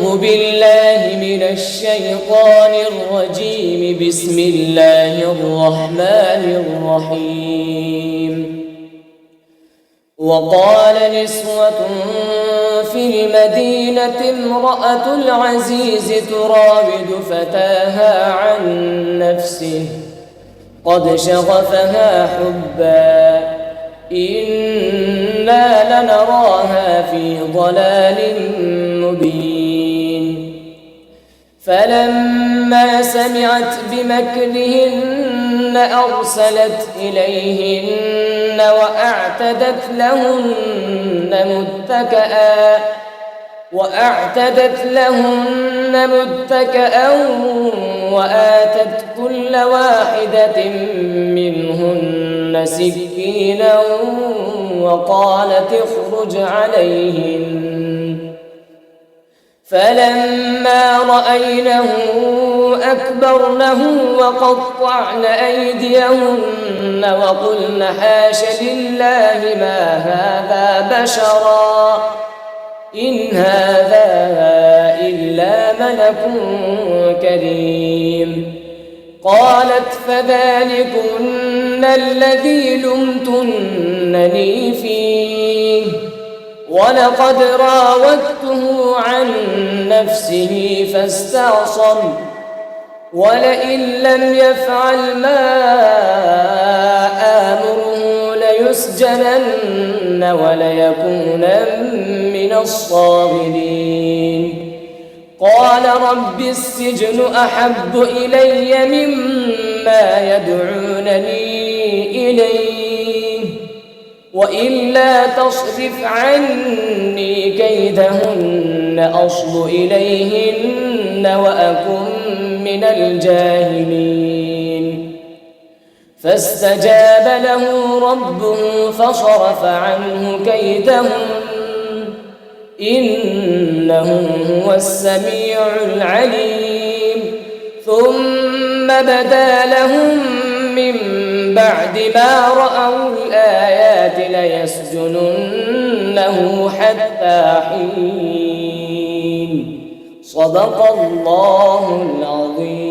أعوذ بالله من الشيطان الرجيم. بسم الله الرحمن الرحيم. وقال نسوة في المدينة امرأة العزيز تراود فتاها عن نفسه قد شغفها حبا إنا لنراها في ضلال مبين. فلما سمعت بمكرهن أرسلت إليهن وأعتدت لهن متكئا وآتت كل واحدة منهن سكينا وقالت اخرج عليهن. فلما رأينه أكبرنه وقطعن أيديهن وقلن حاش لله ما هذا بشرا إن هذا إلا ملك كريم. قالت فذلكن الذي لمتنني فيه ولقد راودته عن نفسه فاستعصم ولئن لم يفعل ما آمره ليسجنن وليكونن من الصاغرين. قال رب السجن أحب إلي مما يدعونني إليه وإلا تصرف عني كيدهن أصب إليهن وأكن من الجاهلين. فاستجاب له ربه فصرف عنه كيدهن إنه هو السميع العليم. ثم بدا لهم من بعد ما رأوا الآيات ليسجننه حتى حين. صدق الله العظيم.